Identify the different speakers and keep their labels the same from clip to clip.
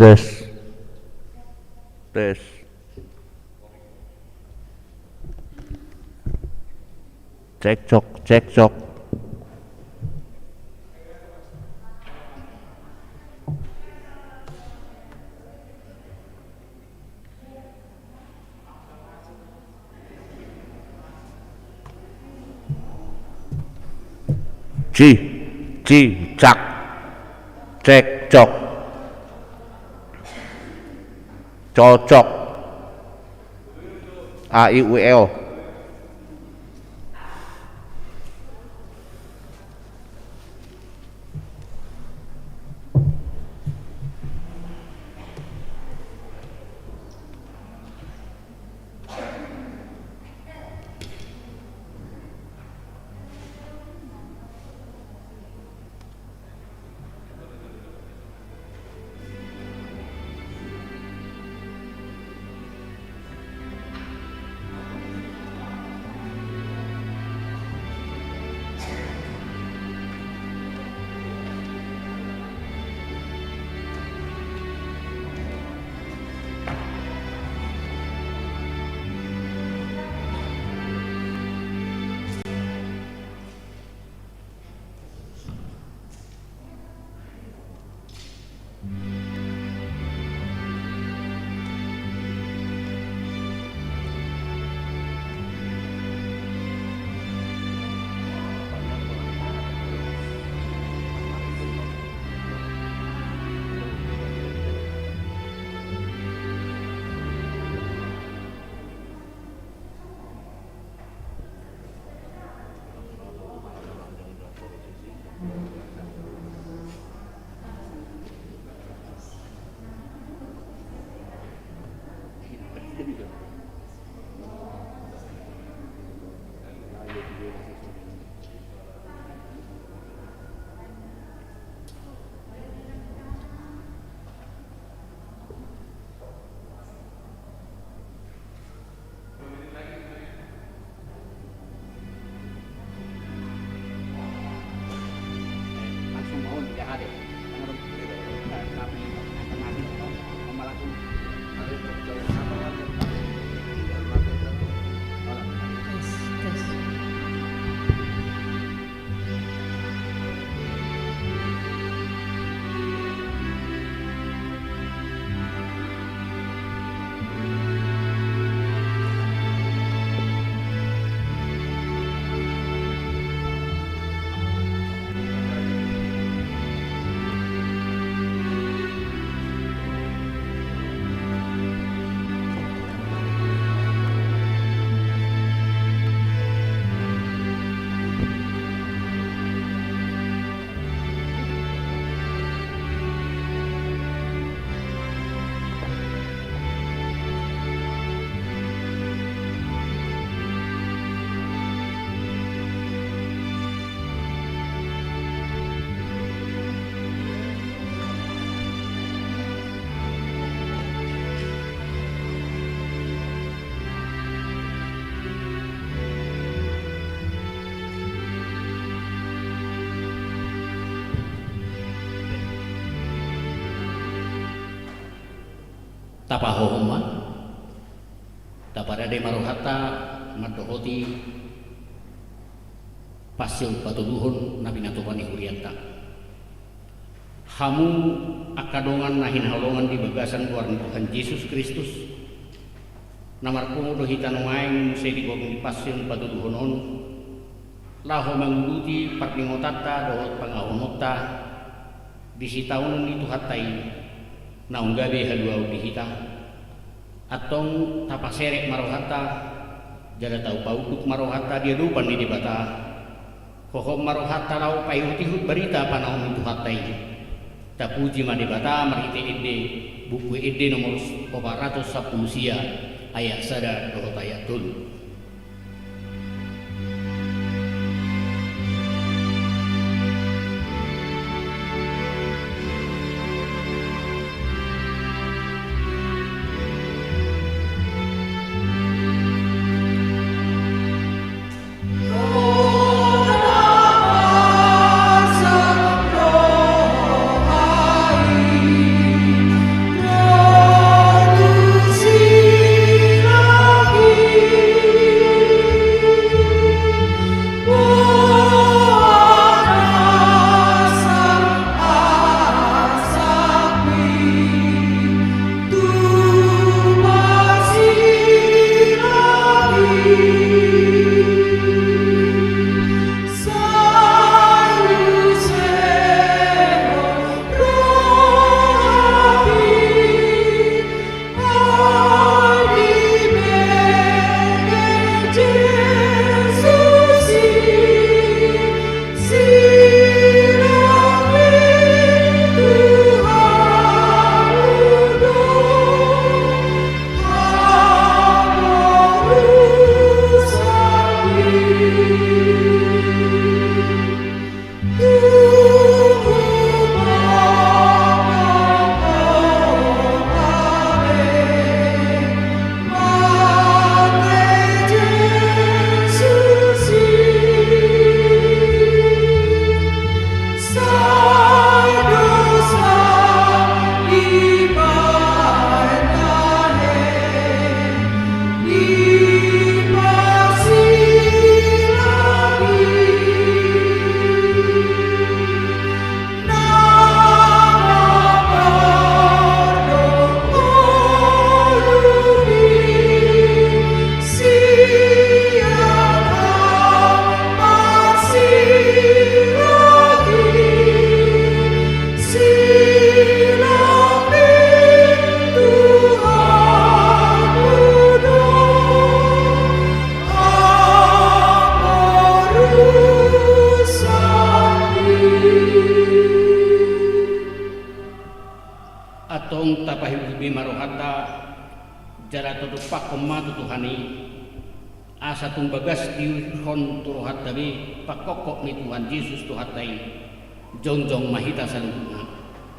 Speaker 1: tes tes. Cekcok cekcok. Cak cekcok. Cocok. A I U E O.
Speaker 2: Tapahohoma taparade marohata madohoti pasil patuduhun nabi natupani hurianta hamu akadongan nahin halongan di bagasan keluarga Tuhan Yesus Kristus namarku dohitan maeng musay di gogong di pasil patuduhun laho manguluti partingotata dohot pangahonota disitaun itu hatai naung gabe haluau dihita atong tapaserek marohata jada tau pauduk marohata dia dupan di debata hohom marohata lau payutihut berita panahon itu hatai tapuji madebata marite ide buku ide nomor 410 sia ayat sada dohot ayat tul. rohata jara tutupak kema tutuhani asa tumbagas di hon turohat dabi pakokok ni Tuhan Yesus tuhatai jongjong mahita sanuna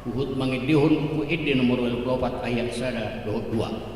Speaker 2: uhud mangidihun ku ide nomor 24 ayat 2.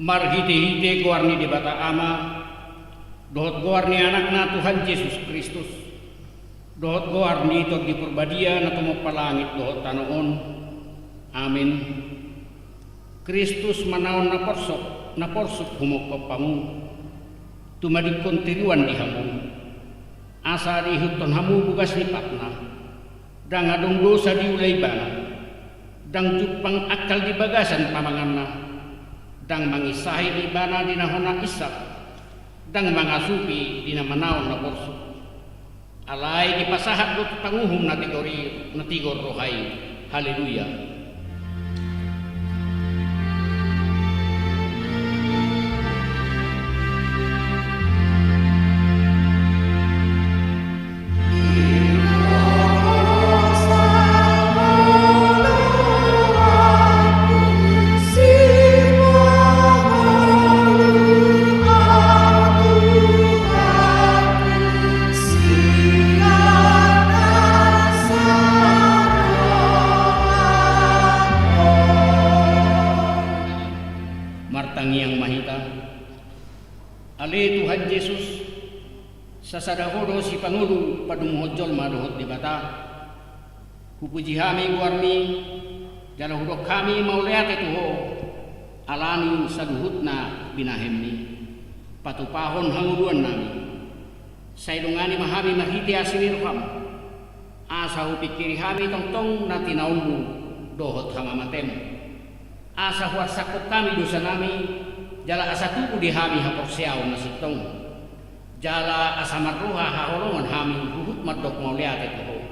Speaker 2: Marhite-hite guarni di bata ama dohot guarni anakna Tuhan Yesus Kristus dohot guarni ito di perbadia na tumapalangit dohot tanoon. Amin. Kristus manaon na porsok humok pamu tumadig kontinuan di hamu asa dihuton hamu bugas ni patna dang adong dosa di ulay bana dang jupang akal di bagasan pamanganna dang mangisahi di bana di nahona isap dang mangasupi di namanaon na porsok alay di pasahat do panguhum na tigor rohay. Haleluya. Martangiang mahita ali Tuhan Yesus sasadahodo si Pangulo padumuhodjol maduhot di bata hupuji kami guarmi jalahudok kami mauleate tuho alani saduhutna binahemni patupahon hanguluan nami saidungani mahami mahiti asinirham Asa upikiri kami tongtong na tinaunmu dohot hamamatemu. Asa huat sakop kami dosa nami, jala asa tuku di kami haporsiaw na sitong. Jala asa marruha haholongan kami huhut madok mauliate toho.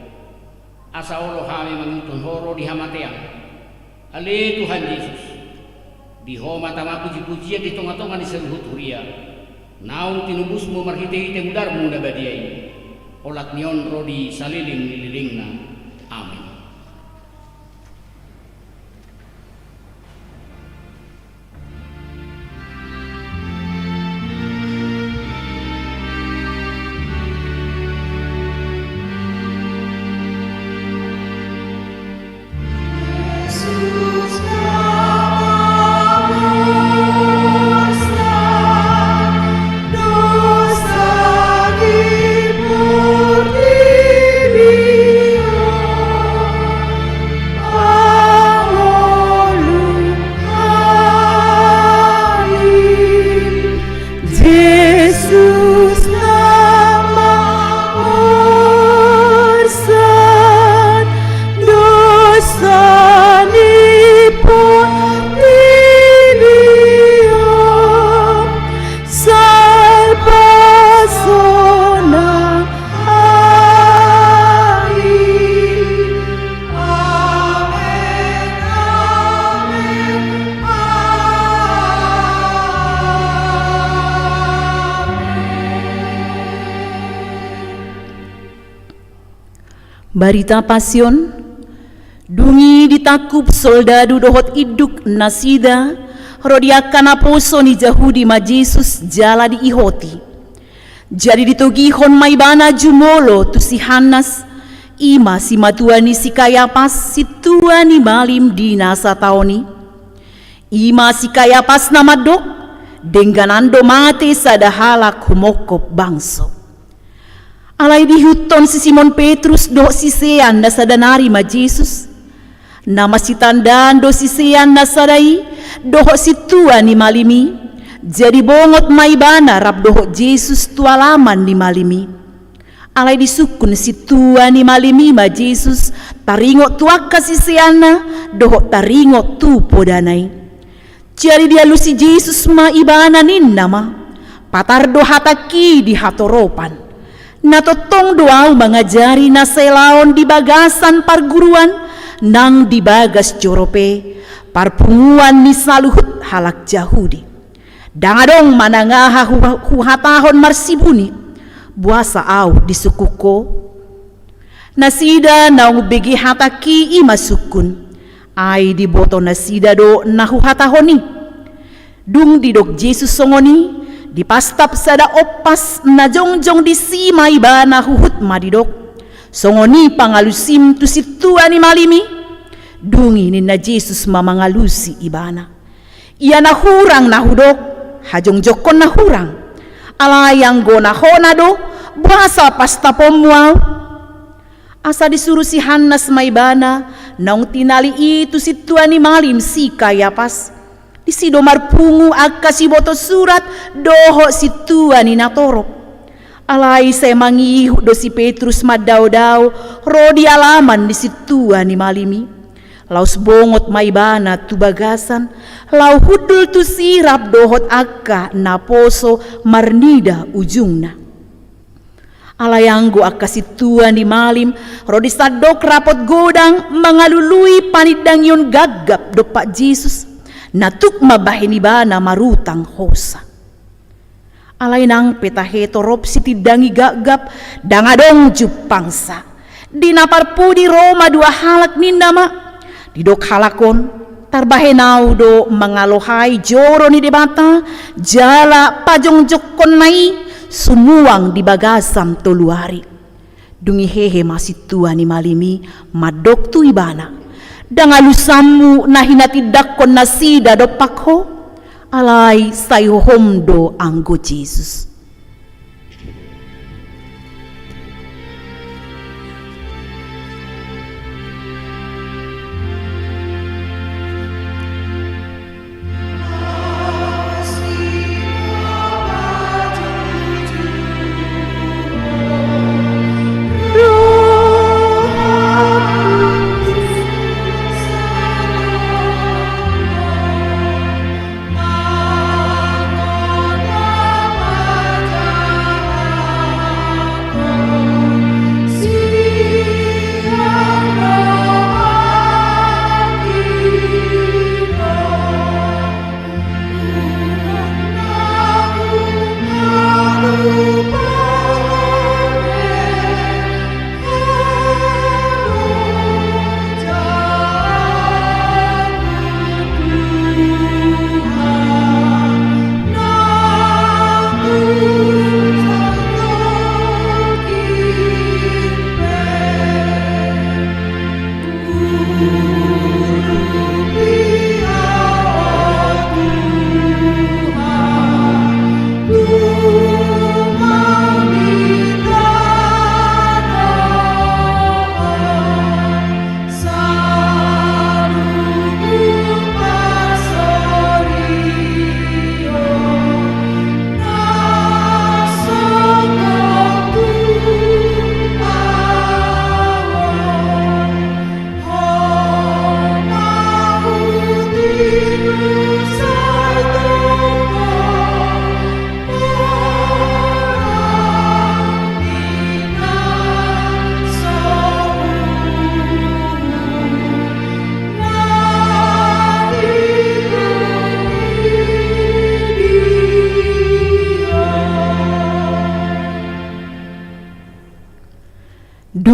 Speaker 2: Asa olo kami mangitun horo di hamateang. Ale Tuhan Yesus, di homa tama puji-pujian di tonga-tonga di seluhut huria. Naung tinubusmu marhite-hite mudarmu na badiai. Olat nion rodi saliling-lilingna. Amin.
Speaker 3: Barita pasion, dungi ditakup soldadu dohot iduk nasida, rodiakan aposo ni Jahudi ma Jesus jala di ihoti. Jadi ditogihon maibana jumolo tu si Hanas, ima si matuani si Kayapas, si tuani malim di nasa taoni. Ima si Kayapas nama dok, dengganando mate sadahalak humokop bangso. Alay dihuton si Simon Petrus do si Sean na sadanari ma Jesus. Nama si tandaan do si Sean na sadai doho si tua ni malimi. Jadi bongot maibana rap doho Jesus tualaman ni malimi. Alay disukun si tua ni malimi ma Jesus taringo tuaka si Sean na doho taringo tu podanai. Jadi dia lu si Jesus ma ibana nin nama patardo hataki di hatoropan. Natotong doaw mangajari na selaon di bagasan parguruan nang di bagas jorope parpunguan ni saluhut halak Jahudi. Dangadong manangaha huhatahon marsibuni buasa au di sukuko. Nasida naung begi hataki imasukun ay di boto nasida do nahuhatahoni. Dung didok Jesus songoni di pastap sada opas na jongjong di si maibana huhut madidok. Songoni pangalusim tu situa ni malimi. Dungi ni na Jesus mamangalusi ibana. Ia nahurang nahudok, hajong jokon nahurang. Alayang go nahona do, buasa pastapomuaw. Asa disuruh si Hanas maibana, naung tinali itu situa ni malim si Kayapas. Di sido marpungu akka si boto surat doho si tua ni natorop. Alay saya mangihu do si Petrus madaw-daw rodi alaman di si tua ni malimi. Laus bongot maibana tu bagasan, lau hudul tu sirap dohot akka naposo marnida ujungna. Alayanggo akka si tua ni malim rodi sadok rapot godang mangalului panidang yon gaggap do Pak Jesus. Natuk mabahini bana marutang hosa. Alay nang petaheto rop si tidangi gagap dangadong jupangsa. Dinaparpu di Roma dua halak nindama. Didok halakon tarbahenau do mangalohai joro ni debata jala pajong jokon nai sumuang di bagasam toluari. Dungi hehe masih tua ni malimi madok tu ibana. Dangalusamu na hinatidakon na sida do pakho alay sayuhomdo anggo Jesus.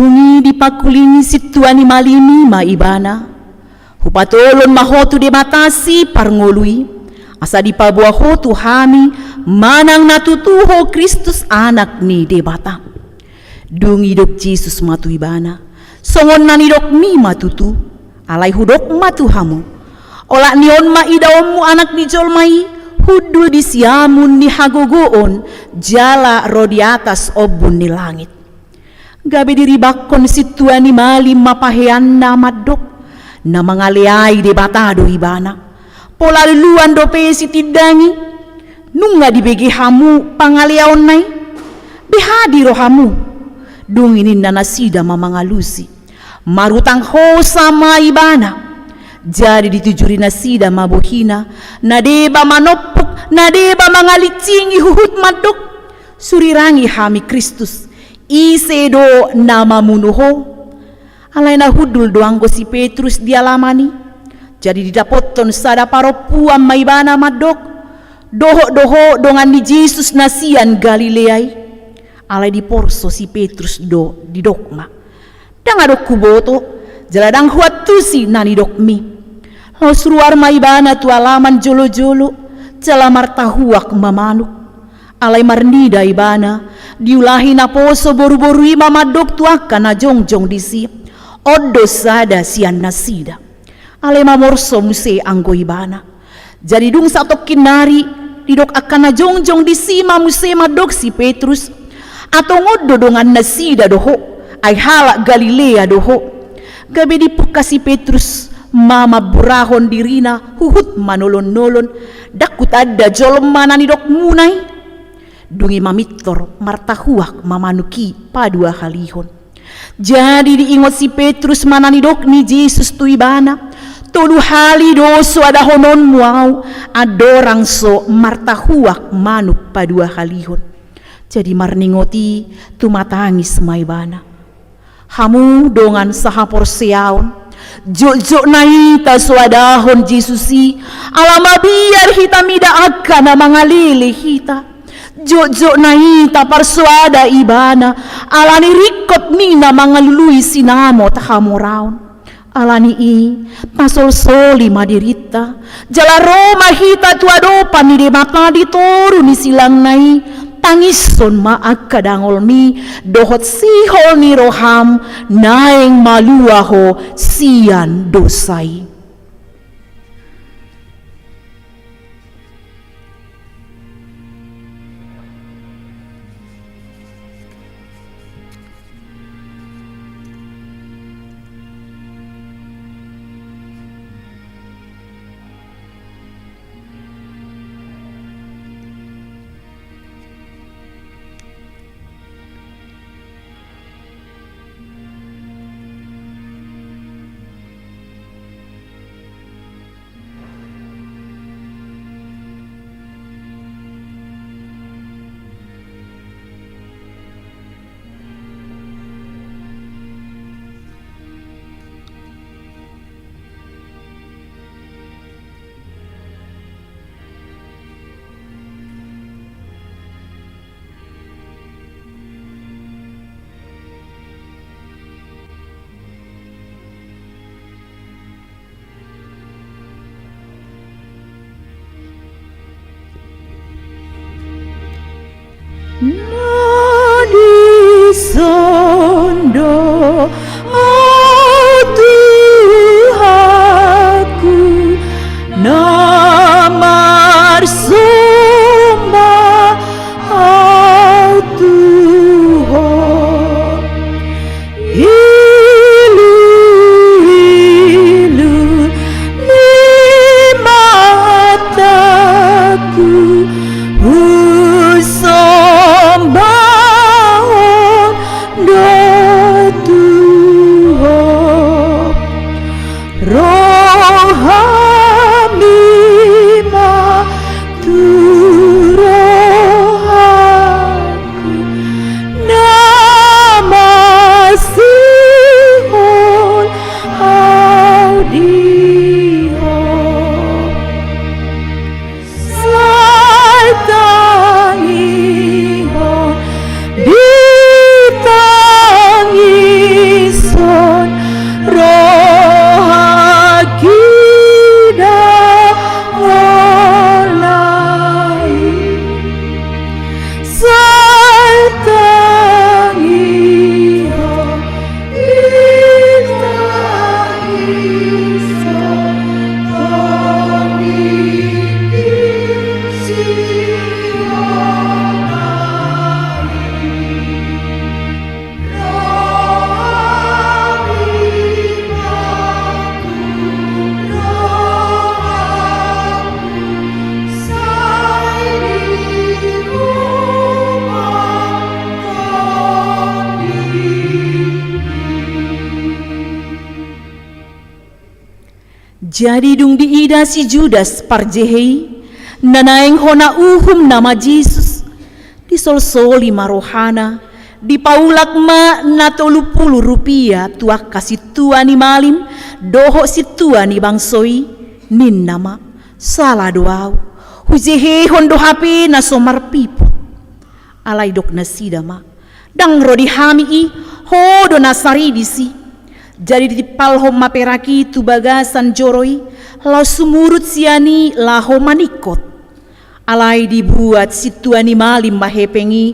Speaker 3: Dungi dipakulingi situani malimi maibana. Hupatolon mahotu de matasi parngolui. Asa dipabuah hotu hami manang natutuho Kristus anak ni debata. Dungi dok Jesus matu ibana. Songon nani dok mi matutu. Alai hudok matu hamu. Olak nion ma idaomu anak ni jolmai. Hudul di siamun ni hagogoon. Jala ro di atas obun ni langit. Gabi diribakon situani malim mapahean na madok. Na mangaleai debata do ibana. Pola luluan dope si tidangi. Nunga dibegi hamu pangaliaon nai. Behadi rohamu. Dung ini nanasida mamangalusi. Marutang ho sama ibana. Jadi ditujuri nasida mabohina. Nadeba manopuk. Nadeba mangalicingi huhut madok. Surirangi hami Kristus. Isedo nama munuho. Alay na hudul doang go si Petrus dialamani. Jadi didapoton sada paropuan maibana madok. Doho dongan ni Jesus nasian Galileai. Alay di porso si Petrus do di dokma. Dangadok kuboto. Jaladang huatusi nani dokmi. Suruar maibana tu alaman jolo-jolo. Jalamar tahuak mamanuk. Alay marnida ibana. Diulahi na poso boru-boru ima madok tuaka na jongjong disi. Odo sada sian nasida. Ale mamorso muse anggo ibana. Jadi dung satok kinari didok akan na jongjong disima muse madok si Petrus. Atau ngodo dongan nasida doho. Ay halak Galilea doho. Gabi dipuka si Petrus. Mama burahon dirina huhut manolon-nolon. Dakut ada jolom mana ni dok munai. Dungi mamitor martahuak mamanuki padua halihon. Jadi diingot si Petrus manani dok ni Jesus tu ibana. Tolu hali doso ada honon muau. Adorang so martahuak manuk padua halihon. Jadi marningoti tu matangis maibana. Hamu dongan sahapor seaon. Jok-jok naita suadahon Jesusi. Alama biar hita mida akan mangalili hita. Jok-jok naita parsuada ibana. Alani rikot nina mangalului sinamo tahamoraon. Alani i pasol soli madirita. Jala Roma hita tuadopan ni demata ditoru ni silang nai. Tangison maak kadangol mi dohot sihol ni roham naeng maluaho sian dosai. Nadi sondo Tuhanku namar sumba Tuhan ilu ni mataku Usomba do Jadi dung diida si Judas parjehei, nanaeng hona uhum nama Jesus, disolsoli marohana, dipaulak ma na 30 rupiah tuak kasih tua ni malim, doho si tua ni bangsoi, nin nama, salah doau, hujehe hondo hape na somar pipo, alay dok na sidama, dang rodi hami i, hodo na saridisi, jadi di palho maperaki tu bagasan joroi, lau sumurut siani laho manikot. Alai dibuat si tuani malim mahepengi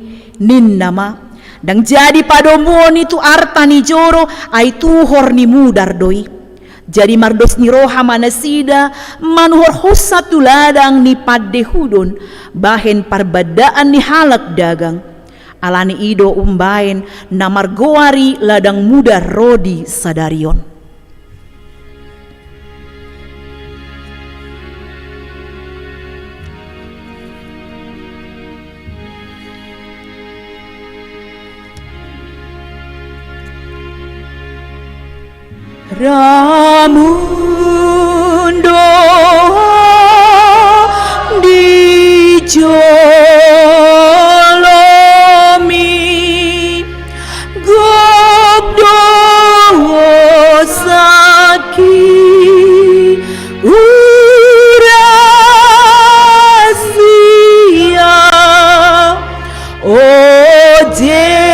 Speaker 3: nin nama. Dang jadi padomon itu arta ni joro ai tuhor ni mudar doi. Jadi mardos ni roha manasida manuhor hosa tu ladang ni padehudon bahen parbadaan ni halak dagang. Alani ido umbaen namar goari ladang muda rodi sadarion. Ramundo di jolomi gobdo saki urasia oh Jesus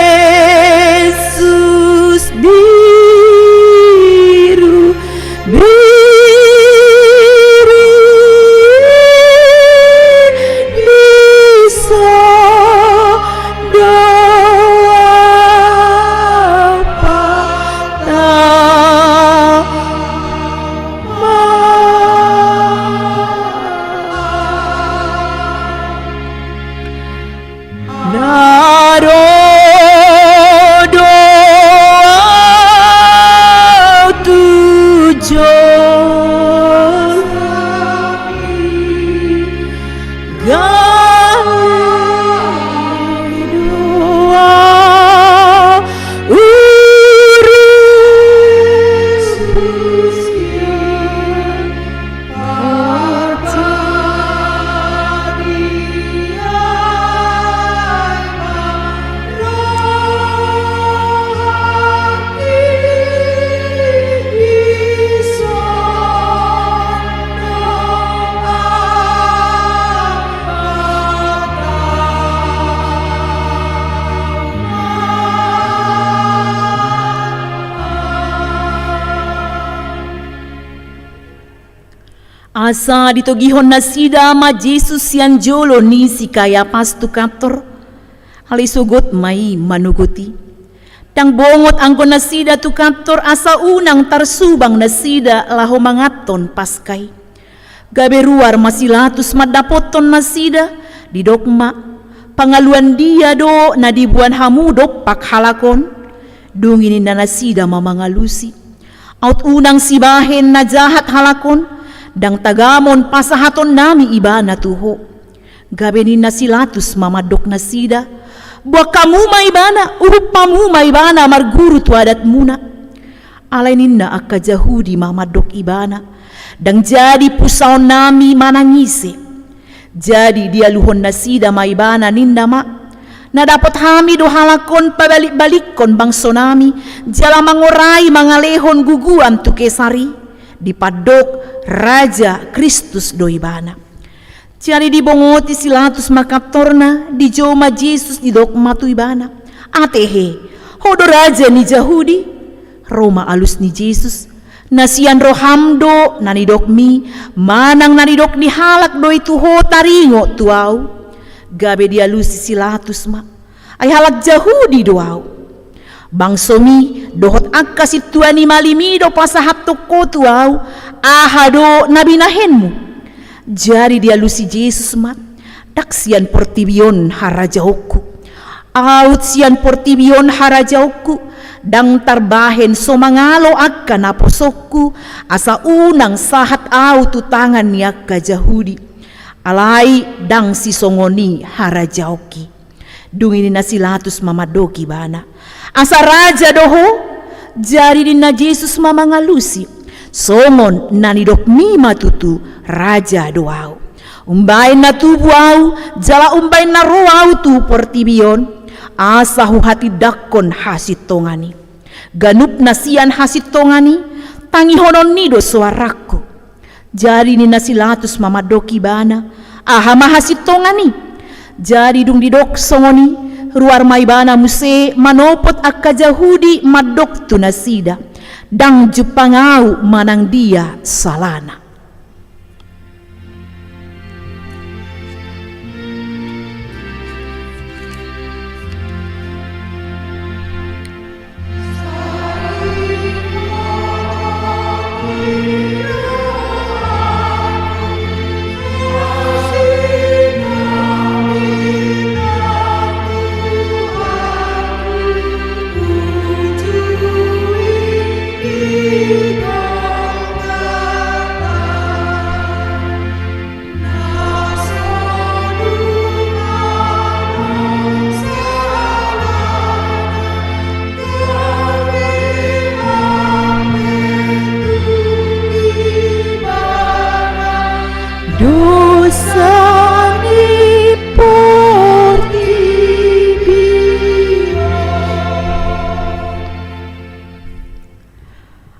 Speaker 3: asa ditogihon na sida ma Jesus yan jolo ni si Kayapas tu kaptor alisugot may manuguti tang bongot anggon na sida tu kaptor asa unang tarsubang na sida laho mangaton paskay gaberuar masilatus madapoton na sida di dokma pangaluan dia do na dibuan hamudok pakhalakon dunginin na nasida mamangalusi out unang sibahen na jahat halakon dang tagamon pasahaton nami iba na tuho. Gabenin na silatus mamadok na sida. Buwak kamu maibana, urup pamu maibana marguru tuadat muna. Alainin na akajahudi mamadok ibana. Dang jadi pusaon nami manangise. Jadi dia luhon na sida maibana nindama. Na dapat hami do halakon pabalik-balikon bangso nami. Jala mangurai mangalehon guguam tu kesari. Dipadok Raja Kristus doibana. Jadi dibongoti silatus makaptorna di joma Jesus di dok matu ibana. Atehe hodo raja ni Jahudi Roma alus ni Jesus nasian rohamdo nani dok mi manang nani dok ni halak do itu ho taringo tuau gabe dia lusi silatus ma ay halak Jahudi doau. Bangsomi dohot akasit tuani malimido pasahat toko tuau ahado nabinahenmu. Jari dia lusi Jesus mat daksian portibion harajauku out sian portibion harajauku dang tarbahen somangalo akka naposokku asa unang sahat au tu tangan ni akka Jahudi alai dang si songoni harajauki dungini nasilatus mamadoki bana asa raja doho jari dina Jesus mamangalusi songon nanidok mima tutu raja doau. Umbain na tubu au, jala umbain na roh au tu portibion, asahu hati dakon hasit tongani. Ganup nasian hasit tongani, tangi honon nido suaraku. Jadi ni nasilatus mamadoki bana, ahama hasit tongani. Jadi dung didok songoni, ruar maibana muse manopot akka Jahudi madok tu nasida. Dang jupangau manang dia salana.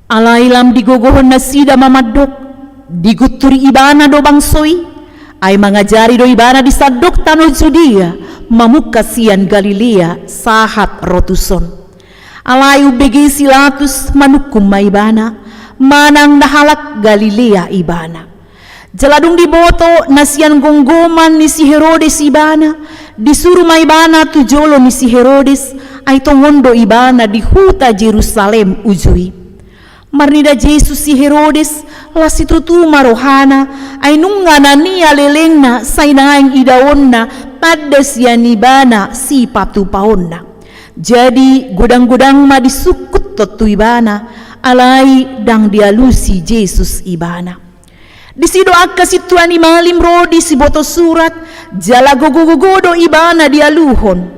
Speaker 3: Alailam digogohon na sida mamadok, diguturi ibana do bangsoi, ay mangajari do ibana di sadok tanol Judea, mamukasian Galilea, sahat rotuson. Alayu begi silatus manukum maibana, manang nahalak Galilea ibana. Jaladung diboto nasian gonggoman ni si Herodes ibana, disuruh maibana tujolo ni si Herodes, ay tongondo ibana di huta Jerusalem ujui. Marnida Jesus si Herodes la situtuma rohana ay nungana niya lelengna sainaing idawonna tadda siyanibana si patupaonna. Jadi gudang-gudang ma disukut totu ibana alai dang dialusi Jesus ibana. Disido akka situan imalim rodi si boto surat jala gogo-gogodo ibana dialuhon.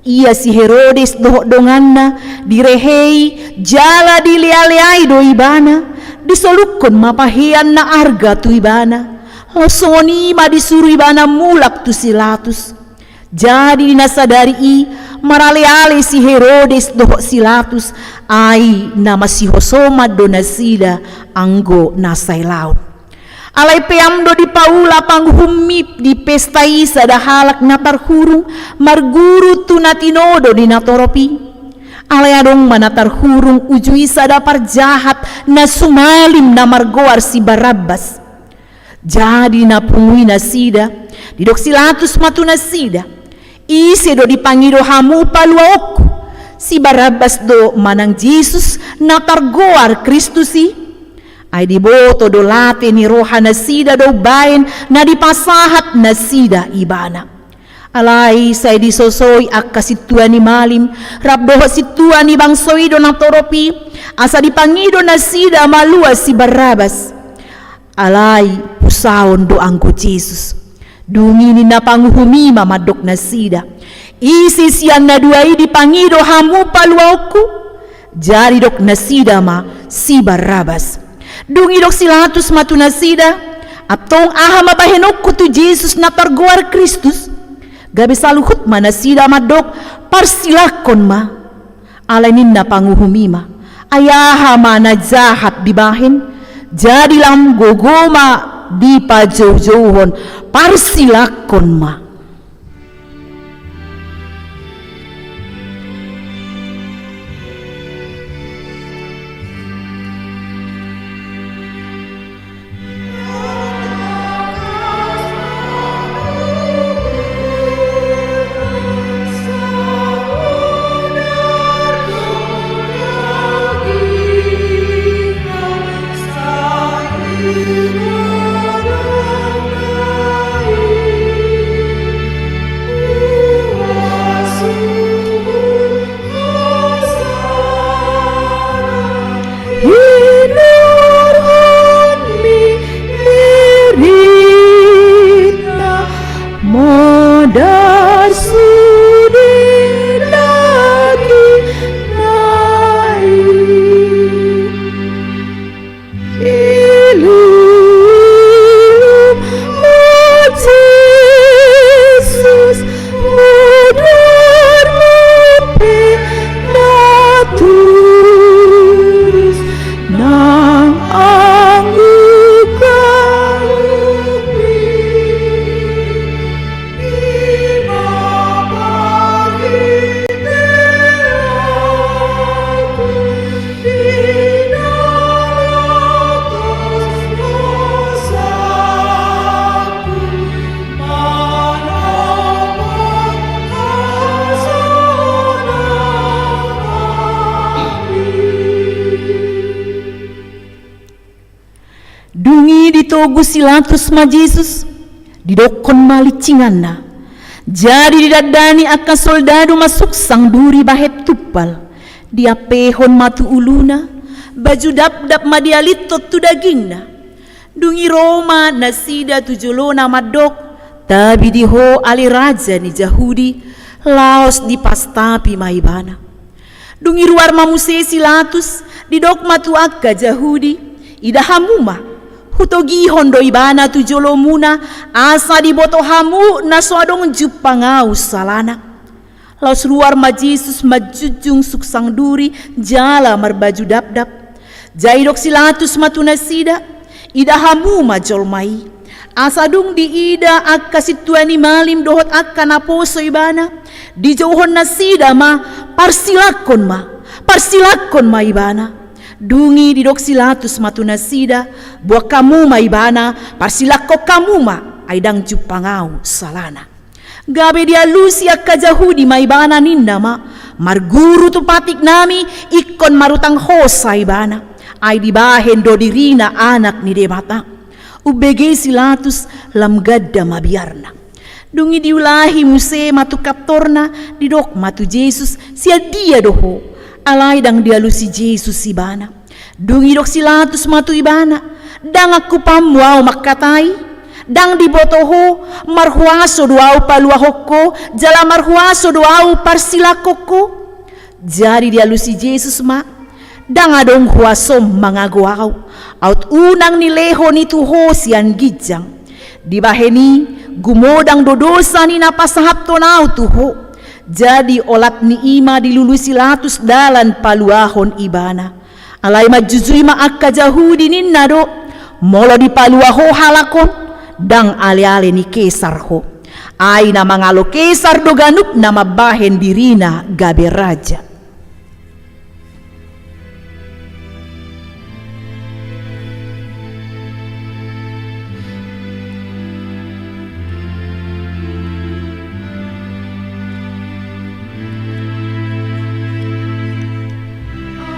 Speaker 3: Ia si Herodes dohok donganna direhei jala dilealeai do ibana disolukon mapahian na arga tu ibana losoni ma disuruh ibana mulak tu silatus. Jadi nasadari i maraleale si Herodes dohok silatus ai nama si hosoma do nasida anggo nasai laut. Alai peamdo di paula panghumip di pesta isa dahalak natar hurung marguru tu natinodo di natoropi. Alai adong manatar hurung uju isa dapar jahat na sumalim na margoar si Barabas. Jadi na pungui nasida didok silatus matu nasida. Ise do dipangido hamu paluaoku si Barabas do manang Jesus natar goar Kristusi. Ay diboto do late ni roha nasida do bain na dipasahat nasida ibana. Alai say disosoy akka situan ni malim rabdoho situan ni bangsoy do natoropi asa dipangido nasida malua si Barabas. Alai pusaon do angko Jesus. Dungi ni napanguhumi mamadok nasida. Isi siyan na duai dipangido hamu paluauku. Jari dok nasida ma si Barabas. Dungi dok silatus matu nasida atong aha mabahenok tu Jesus na targoar Kristus gabi saluhut manasida madok parsilakon ma alainin na panguhumima ayaha mana jahat dibahin jadilam gogoma di pajauh-jauhon parsilakon ma. ditogu silatus ma Jesus didokon malicinganna. Jadi didadani akan soldado masuk sang duri bahet tupal. Dia pehon matu uluna, baju dap-dap madialitot tu dagingna. Dungi Roma nasida tujolona madok, tabi diho ali raja ni Jahudi, laos di pastapi maibana. Dungi ruar mamuse silatus, didok matu akka Jahudi, ida hamuma. Hutogi hondo ibana tujolo muna asa di boto hamu na suadong jupangau salana. Laus luar majisus majujung suksang duri jala marbaju dap-dap. Jaidok silatus matuna sida ida hamu majol mai. Asadung di ida akka situani malim dohot akka naposo ibana. Di jauhon na sida ma parsilakon ma ibana. Dungi didok silatus matuna sida buah kamu ma ibana parsilako kamu ma aidang jupangau salana. Gabe dia lusi akka Jahudi ma ibana ninda ma marguru tu patik nami ikon marutang hosa ibana ay dibahen do dirina anak ni demata ubege silatus lam gadda mabiarna. Dungi diulahi muse matu kaptorna didok matu Jesus sia dia doho alai dang dia lusi Jesus ibana. Dungi dok silatus matu ibana dang aku pamuau makatai dang dibotoho marhuaso doau paluahoko jala marhuaso doau parsilakoko. Jadi dia lusi Jesus ma dang adong huasom mangagoau aut unang nileho ni tuho sian gijang dibaheni gumodang dodosa ni napasahap tonau tuho. Jadi olat ni ima dilulusi latus dalan paluahon ibana. Alai majuzui ma akka Jahudi ninna do molo di paluaho halakon dang ale-ale ni kesar ho. Ay na mangalo kesar do ganup na mabahen dirina gabe raja.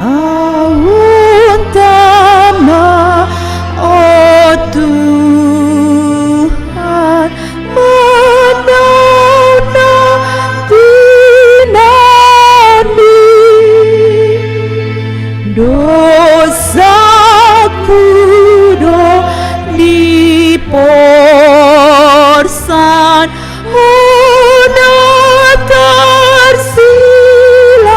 Speaker 3: Awuntama, oh Tuhan, menaunatinani dosaku do diporsan unatar silagi.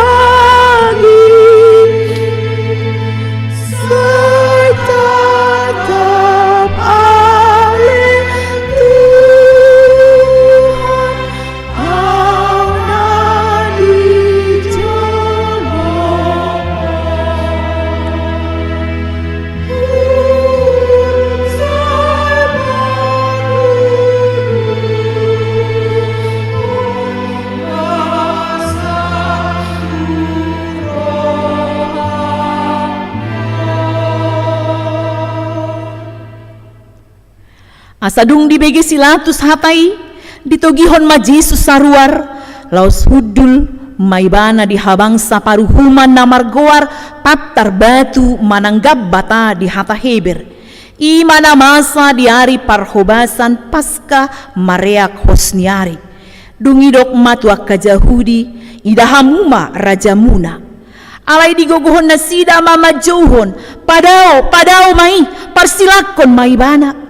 Speaker 3: Asadung dibege silatus hatai ditogihon ma Jesus saruar laus hudul maibana di habang saparuhuman namar goar patar batu mananggap bata di hata heber imana masa di hari parhobasan pasca mareak hosniari dungidok matu akka Jahudi idahamuma raja muna alai digogohon nasida mama jauhon padao mai parsilakon maibana.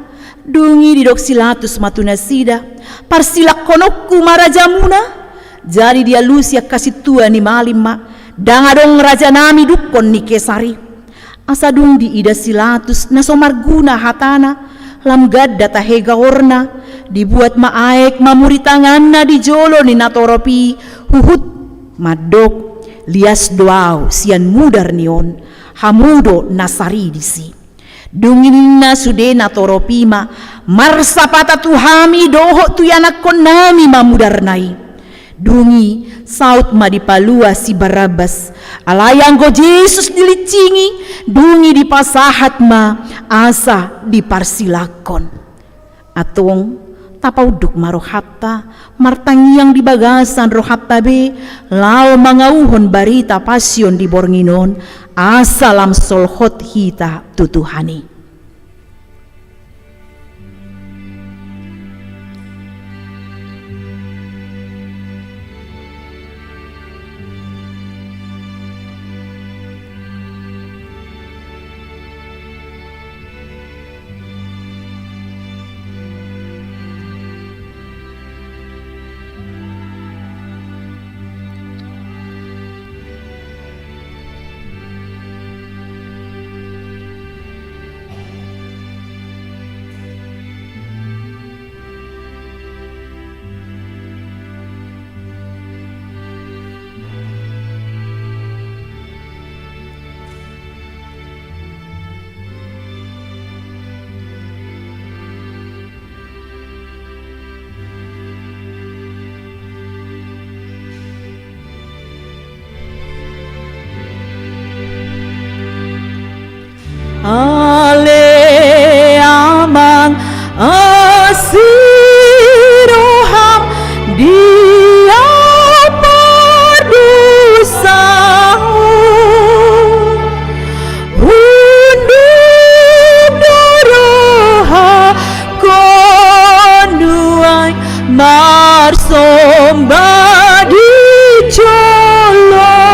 Speaker 3: Dungi didok silatus matuna sida parsilak konokku marajamuna. Jadi dia lusia kasih tua ni malima dangadong raja nami dukon ni kesari asadung di ida silatus nasomarguna hatana lam gadda tahega orna dibuat maaek mamuri tanganna di jolo ni natoropi huhut madok lias doau sian mudar nion hamudo nasari disi. Dungin na sude na toropima marsapata tuhami doho tuyanak konami mamudarnai. Dungi saut madipalua si Barabas alayang go Jesus dilicingi dungi dipasahat ma asa diparsilakon. Atong tapauduk marohatta martangiang di bagasan rohatta be lao mangauhon barita pasyon di bornginon asalam solhot hita tutuhani. ale amang asiroham dia perdusahu unduk doroha konduai marsomba di jolo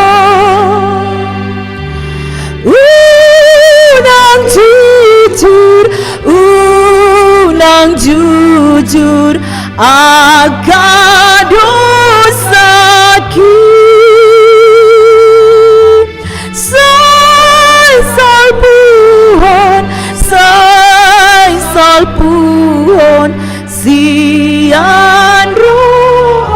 Speaker 3: unang jujur aga dosaki sai salpuhon sian rohani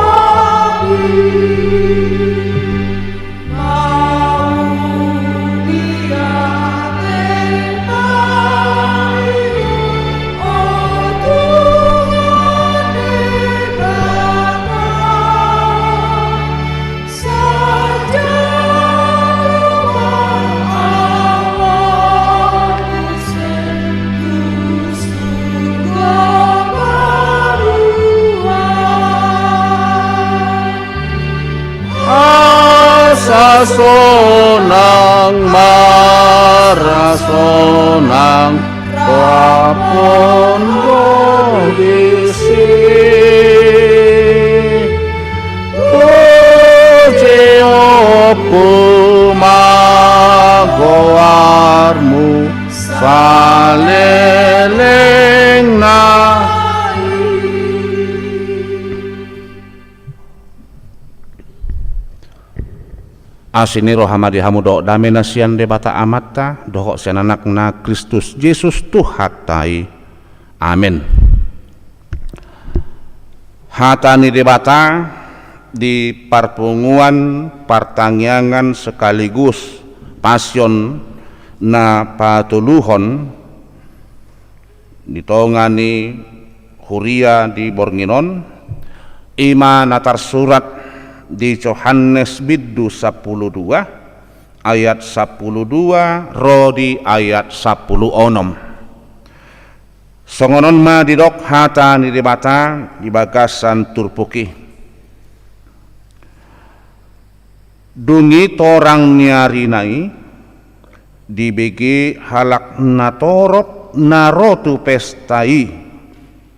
Speaker 1: sonang marasonang prapon godisi ojeopu magoarmu saleleng na asini rohamadi hamudo damena sian debata amata dohok senanak na Kristus Yesus Tuhatai. Amin. Hatani debata di parpunguan partangyangan sekaligus pasion na patuluhon ditongani huria di Bornginon ima natar surat di Yohanes biddu 12 ayat 12 rodi ayat 16 songonon ma didok hata ni debata di bagasan turpuki dungi torang nyarinai di BG halak natorot narotu pestai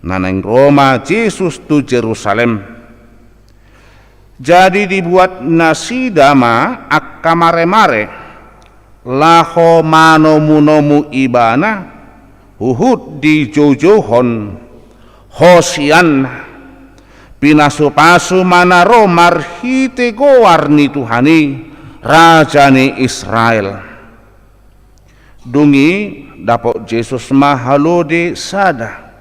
Speaker 1: naneng Roma Yesus tu Jerusalem. Jadi dibuat nasidama akkamare-mare laho manomu ibana huhud di jojohon hosian pinasupasu manaro marhite gowarni Tuhani rajani Israel dungi dapok Yesus mahalode sada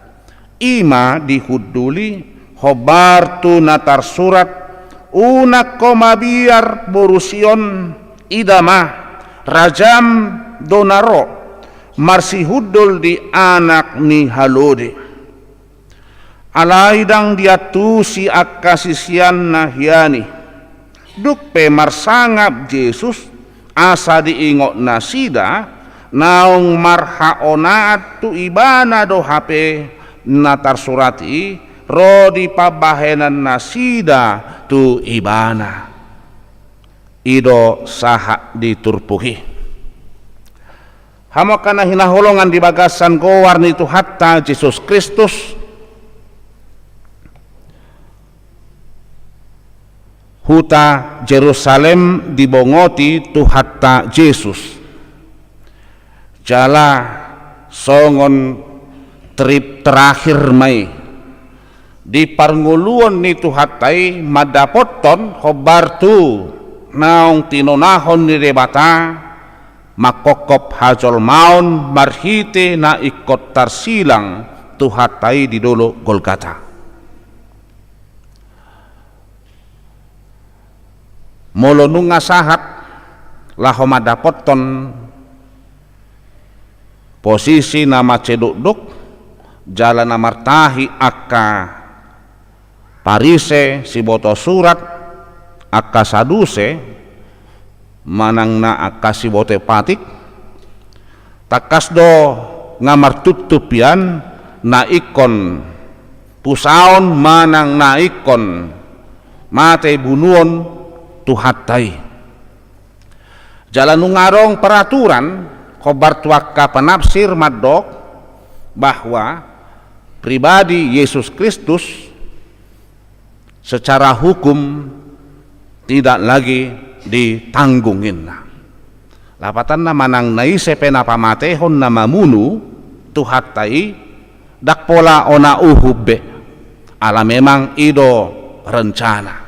Speaker 1: ima dihuduli hobartu natar surat unak komabiar borusion idama rajam donaro marsihudol di anak ni halode alaidang diatu si akasisian nahiani dukpe marsangap Yesus asa diingok nasida naung marhaonaat tu ibana do hape natar surati rodi pabahenan nasida tu ibana ido saha diturpuhi hamakana hinaholongan di bagasan gowarni tu hatta Yesus Kristus huta Jerusalem dibongoti tu hatta Yesus jala songon trip terakhir mai di parnguluan ni Tuhatai madapoton hobartu naung tinonahon ni debata makokop hajol maun marhite na ikot tarsilang Tuhatai di dolo Golgata molonung ngasahat laho madapoton posisi nama ceduk-duk jalan amartahi akka Parise si boto surat akka saduse manang na akka si bote patik takas do ngamar tutupian naikon pusaon manang naikon mate bunuon tuhatai jalan ngarong peraturan khobar tuaka penafsir madok bahwa pribadi Yesus Kristus secara hukum tidak lagi ditanggungin. Lapatan na manang naisepe na pamatehon na mamunu tuhatai dak pola ona uhubbe ala memang ido rencana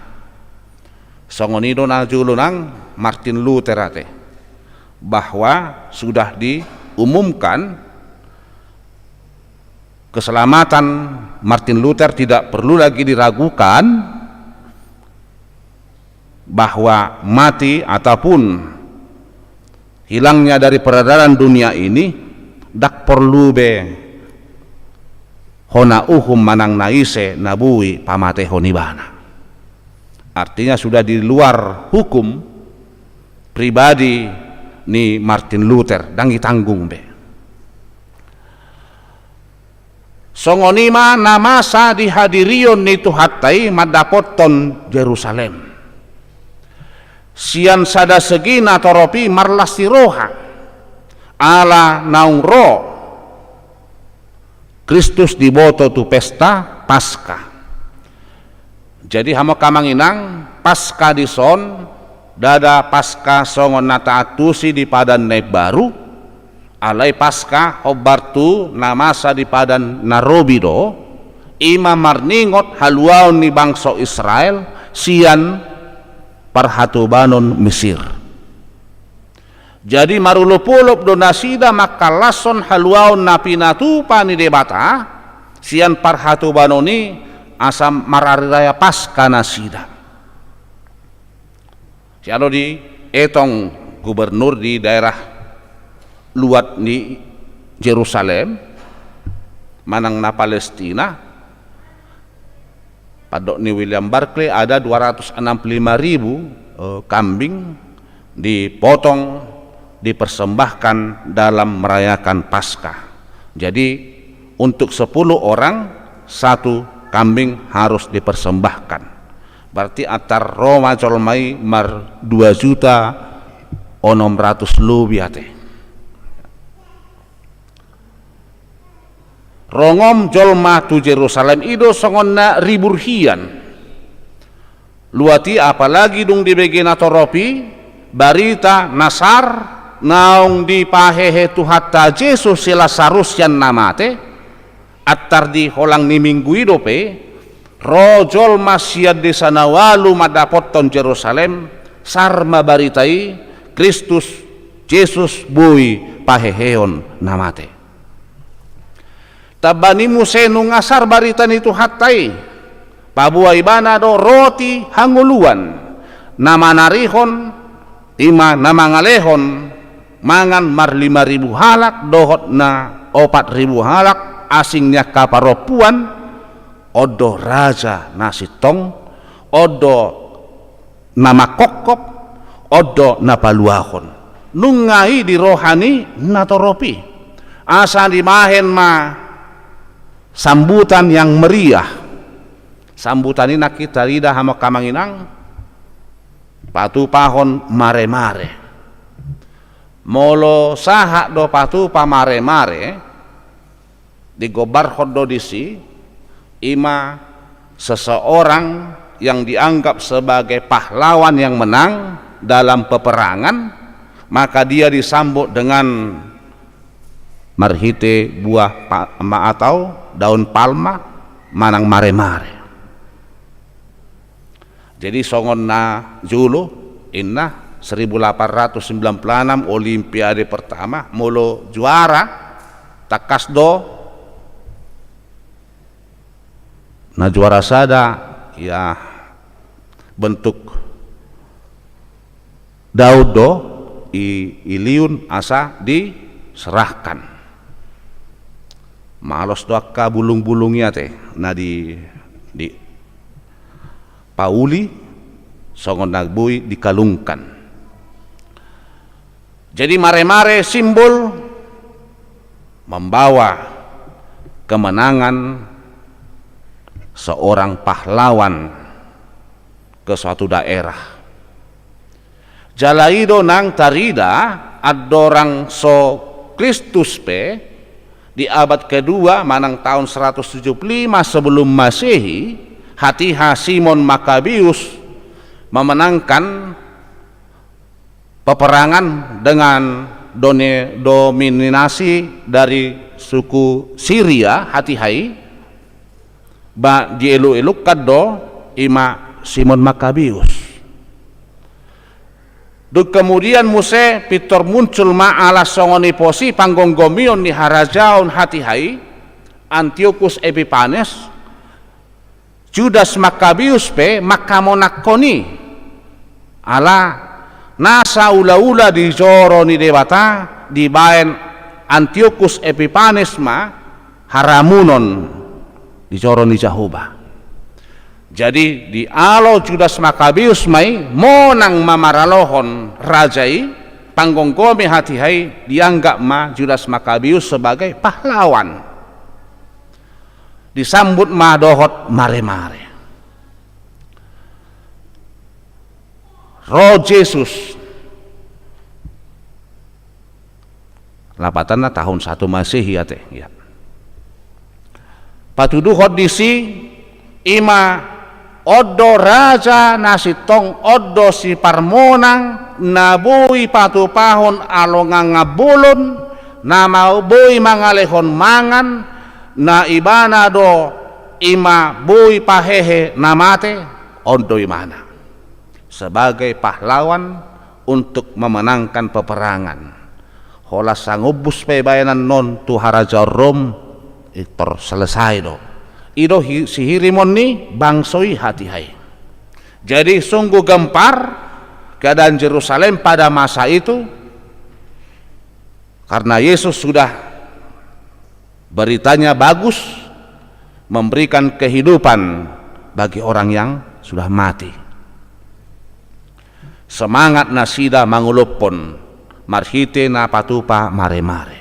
Speaker 1: songonido na julo ng Martin Luther ate bahwa sudah diumumkan keselamatan Martin Luther tidak perlu lagi diragukan bahwa mati ataupun hilangnya dari peredaran dunia ini dak perlu be hona uhum manang naise nabui pamate honibana. Artinya sudah di luar hukum pribadi ni Martin Luther dan ditanggung be. Songonima namasa dihadirion ni tuhatai madapoton Jerusalem. Sian sada segina toropi marlasiroha ala naung ro Kristus diboto tu pesta Paskah. Jadi hamo kamanginang Paskah di son dada Paskah songon nata atusi di padan ne baru alai Paskah hobartu namasa di padan narobido ima marningot haluaon ni bangso Israel sian parhatubanon Mesir. Jadi marulupulup do nasida maka lason haluaon na pinatupa ni debata sian parhatubanoni asam marariraya Paskah nasida. Siano di etong gubernur di daerah luat di Jerusalem manang na Palestina padok ni William Barclay ada 265.000 kambing dipotong dipersembahkan dalam merayakan Paskah. Jadi untuk 10 orang satu kambing harus dipersembahkan. Berarti atar Roma colmai mar 2.600.000 lubiate. Rongom jolma tu Jerusalem ido songonna riburhian. Luati apalagi dung di begina toropi barita nasar naung di pahehe tu hatta Yesus sila sarusyan namate attar di holang ni minggu idope rojol masyad di sanawalu madapoton Jerusalem sarma baritai Kristus Yesus bui paheheon namate tabani musenu ngasar baritan itu hatai pabuai bana do roti hanguluan nama narihon ima nama ngalehon mangan mar 5.000 halak dohot na 4.000 halak asingnya kaparopuan odo raja nasi tong odo nama kokop odo napaluahon nungai di rohani natoropi asa dimahen ma sambutan yang meriah. Sambutan ini kita lidah hama kamanginang patu pahon mare-mare molo sahak do patu pa mare-mare digobar hodo disi ima seseorang yang dianggap sebagai pahlawan yang menang dalam peperangan maka dia disambut dengan marhite buah atau daun palma manang mare-mare. Jadi songon na julu inna 1896 Olimpiade pertama mulu juara takas do na juara sada ya bentuk daud do iliun asa diserahkan malos do akka bulung-bulungnya teh na di pauli songon nagbui dikalungkan. Jadi mare-mare simbol membawa kemenangan seorang pahlawan ke suatu daerah. Jalaido nang tarida adorang so Kristus pe di abad kedua manang tahun 175 sebelum Masehi, hatiha Simon Makabius memenangkan peperangan dengan dominasi dari suku Syria, hatihai ba dieluk-eluk kado ima Simon Makabius. Duk kemudian muse pitor muncul ma'ala songoni posi panggonggomion ni harajaon hatihai Antiochus Epiphanes Judas Makabius pe makamonakoni ala nasa ula-ula di joro ni dewata di baen Antiochus Epiphanes ma haramunon di joro ni Jahoba. Jadi di alo Judas Makabius mai monang mamaralohon rajai panggonggomi hatihai dianggap ma Judas Makabius sebagai pahlawan. Disambut ma dohot mare-mare. Roh Yesus lapatanna tahun 1 Masehi ya. Patuduhot disi ima odo raja nasitong odo si parmonang nabui patu pahon alongang ngabulon na maubui mangalehon mangan na ibana do ima bui pahehe namate odo imana sebagai pahlawan untuk memenangkan peperangan. Hola sangubus pebayanan non tu haraja Rom itor selesai do. Ido si Hirimon ni bangsoi hatihai. Jadi sungguh gempar keadaan Yerusalem pada masa itu karena Yesus sudah beritanya bagus, memberikan kehidupan bagi orang yang sudah mati. Semangat nasida mangulupon marhite na patupa mare-mare.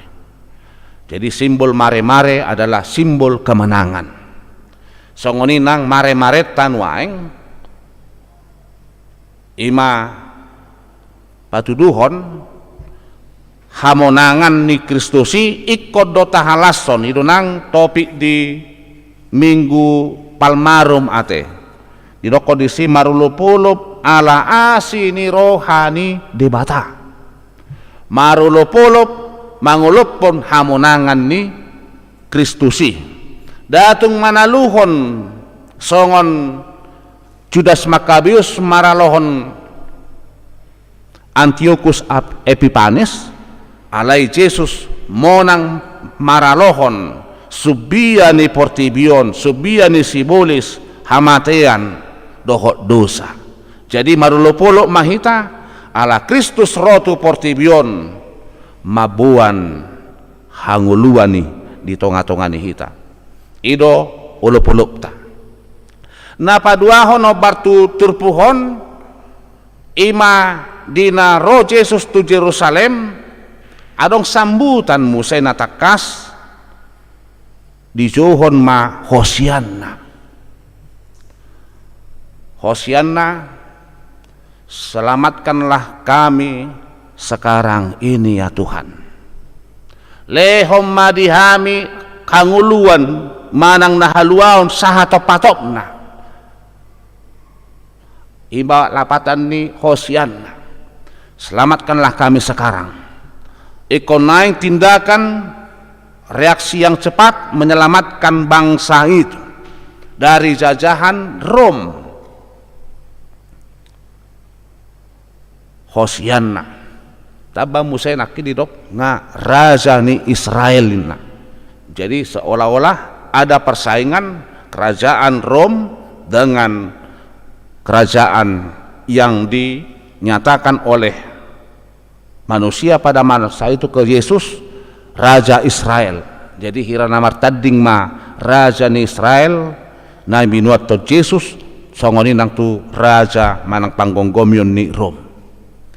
Speaker 1: Jadi simbol mare-mare adalah simbol kemenangan. Songoni nang mare-maretan waeng ima patuduhon hamonangan ni Kristusi ikut dota halason itu nang topik di Minggu Palmarum ate di kodisi marulupulup ala asini rohani debata marulupulup mangulupon hamonangan ni Kristusi. Datung manaluhon songon Judas Makabius maralohon Antiochus Epiphanes alai Yesus monang maralohon subiani portibion subiani sibolis hamatean dohot dosa. Jadi marulopolo mahita ala Kristus rotu portibion mabuan hanguluani di tonga-tongani hita. Ido ulup-ulupta na paduahon obartu turpuhon ima dina roh Yesus tu Jerusalem adong sambutan musai natakas di johon ma Hosianna selamatkanlah kami sekarang ini ya Tuhan. Lehom madihami kanguluan manang nahaluaon saha topatopna iba lapatan ni Hosianna selamatkanlah kami sekarang. Ikonaing tindakan reaksi yang cepat menyelamatkan bangsa itu dari jajahan Rom. Hosianna taba musai nakki didok nga raja ni Israel na. Jadi seolah-olah ada persaingan kerajaan Rom dengan kerajaan yang dinyatakan oleh manusia pada masa itu ke Yesus, Raja Israel. Jadi hira namar tading ma Raja ni Israel na minuat to Yesus songoni nang tu raja manang panggonggomion ni Rom.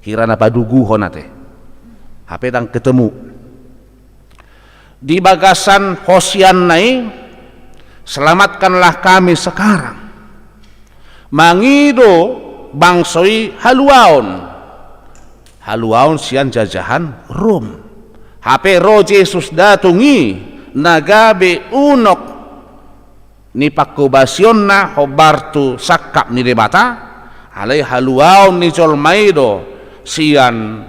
Speaker 1: Hira na paduguhon ate. Hape dang ketemu. di bagasan Hosiannai, selamatkanlah kami sekarang. Mangido bangsoi haluaon sian jajahan Rom. HP ro Jesus datungi nagabe unok ni pakubasyon na hobartu sakap ni debata alay haluaon ni Jolmaido sian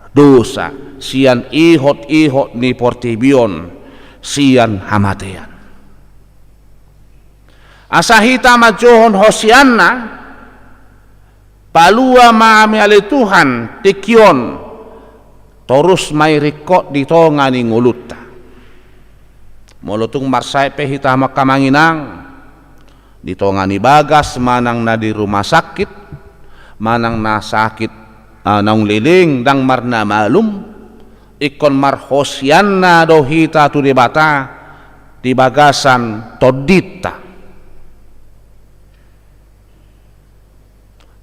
Speaker 1: dosa, sian ihot ni portibion, sian hamatean. Asahita majohon Hosianna palua maami ali Tuhan tikyon torus may rikot dito nga ni nguluta. Molotung marsay pehita makamanginang dito nga ni bagas manang na di rumah sakit, manang na sakit naung liling dang marna malum ikon mar Hosianna dohita tu debata di bagasan todita.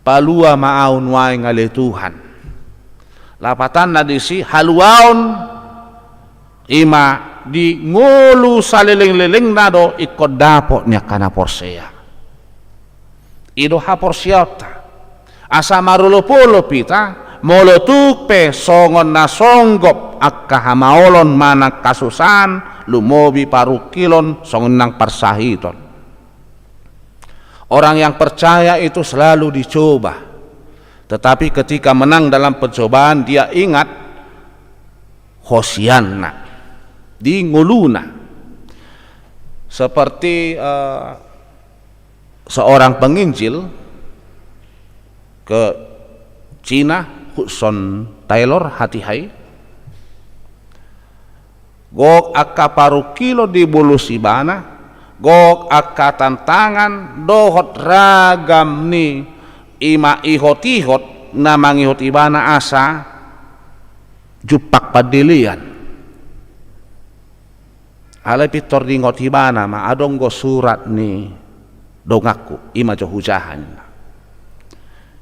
Speaker 1: Palua maaun wae ngale Tuhan. Lapatan na disi haluaon ima di ngulu saliling-liling na do ikod dapo niya kana porseya. Ido ha porsyota. Asa marulo-pulo pita molotuk pe songon na songgop ak kahamaolon manak kasusan lumobi parukilon songon nang parsahiton. Orang yang percaya itu selalu dicoba, tetapi ketika menang dalam percobaan dia ingat Hosianna di nguluna. Seperti seorang penginjil ke Cina, Hudson Taylor Hatihai, gok akaparukilo di bulu sibana, gok akka tantangan dohot ragam ni ima ihot-ihot na mangihot ibana asa jupak padilian alay pitor di ngot ibana ma adong go surat ni dongaku ima jo hujahan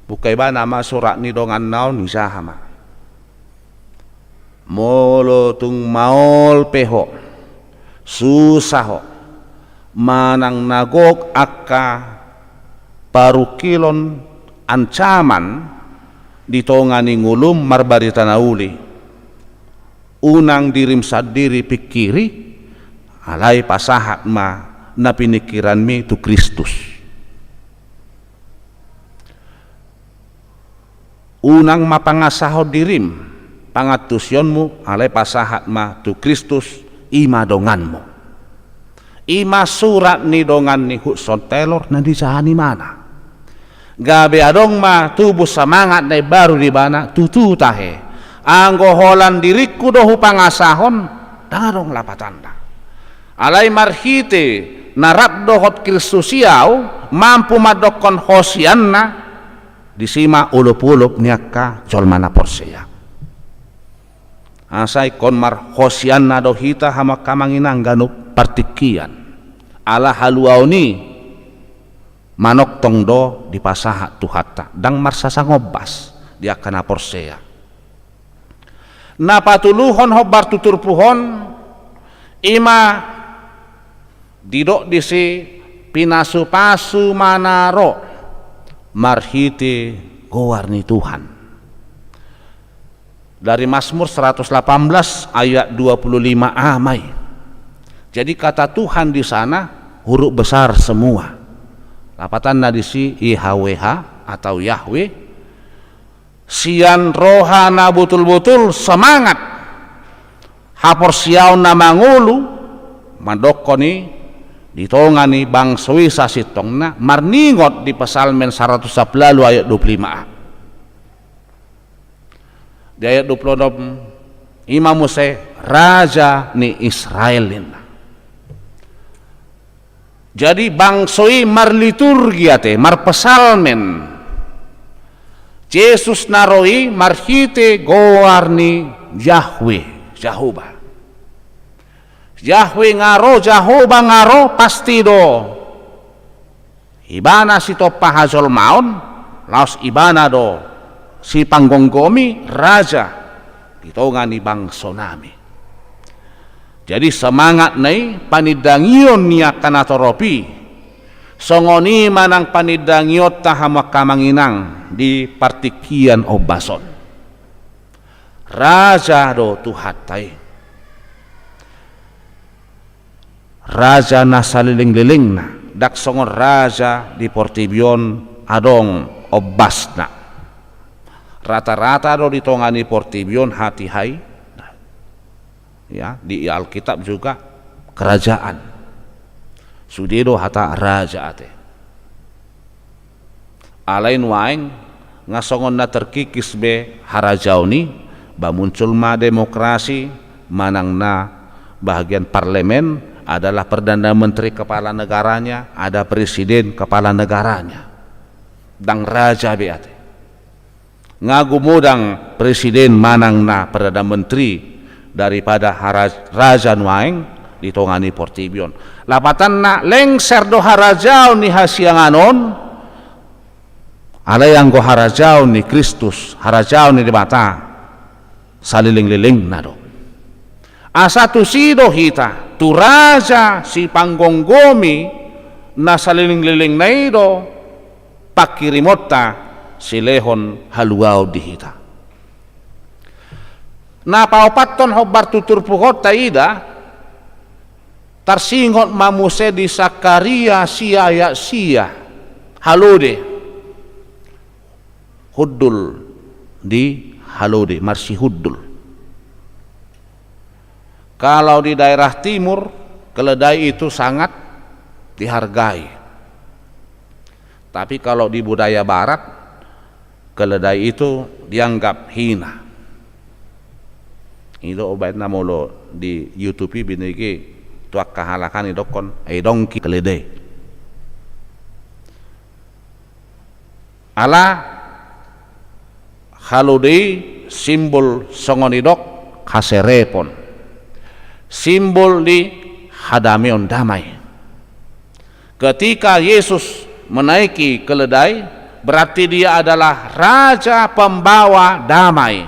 Speaker 1: bukai bana ma surat ni dongan naon ni sahama molo tung maol peho susah ho manang nagok akka parukilon ancaman ditongani ngulum marbarita nauli unang dirim sadiri pikiri alay pasahat ma na pinikiran mi tu Kristus unang mapangasaho dirim pangatusyonmu alay pasahat ma tu Kristus ima donganmu. Ima surat ni dongan ni Hudson Taylor na di sahani mana gabe adong ma tubuh semangat na baru di bana tutu tahe anggo holan diriku dohu pangasahon darong lapatanda alay marhite narap dohot Kristusiaw mampu madokon Hosianna disima ulup-ulup niaka jolmana porseya asay kon mar Hosianna dohita hama kamanginang ganup partikian ala haluauni manok tongdo di pasaha tuhata dang marsasa ngobas dia kana porseya na patuluhon hobar tutur puhon ima didok disi pinasu-pasu manaro marhite gowarni Tuhan dari Mazmur 118 ayat 25 amai. Jadi kata Tuhan di sana huruf besar semua. Lapatan nadisi IHWH atau Yahweh. Sian rohana betul-betul semangat. Hapor siaw na mangulu mandokoni ditongani bangsoi sasitongna marningot di Psalmen 110 ayat 25. Di ayat 26 Imam Musa raja ni Israelin. Jadi bangsoi marliturgia te marpesalmen Yesus naroi marhite goarni Yahweh Jehovah Jehovah ngaro pasti do ibana si topa hazol maun laos ibana do si panggonggomi raja ditongani bangso nami Jadi semangat nai panidangion niya kanatoropi songoni manang panidangiot tahama kamanginang di partikian obason raja do tuhatai raja na saliling-liling na dak songon raja di Portibion adong obasna rata-rata do ditongani Portibion hati hai ya di Alkitab juga kerajaan sudido hata raja ate alain waing ngasongon na terkikis be harajau ni ba muncul ma demokrasi manang na bahagian parlemen adalah perdana menteri kepala negaranya, ada presiden kepala negaranya dang raja be ate ngagumudang presiden manang na perdana menteri daripada raja nuaing ditongani Portibion lapatan na lengser do harajau ni hasianganon ala yang go harajau ni Kristus harajau ni di mata saliling-liling na do asa tu sido hita tu raja si panggonggomi na saliling-liling na ido pakirimota si lehon haluau di hita na paupaton hobar tutur puhot taida tarsingot mamuse di Sakaria sia halode huddul di halode marsi huddul kalau di daerah timur keledai itu sangat dihargai tapi kalau di budaya barat keledai itu dianggap hina itu obat namolo di YouTube biniki tuak kahalakan idokon dongki keledai ala haludei simbol songonidok kaserepon simbol di hadamion damai ketika Yesus menaiki keledai berarti dia adalah raja pembawa damai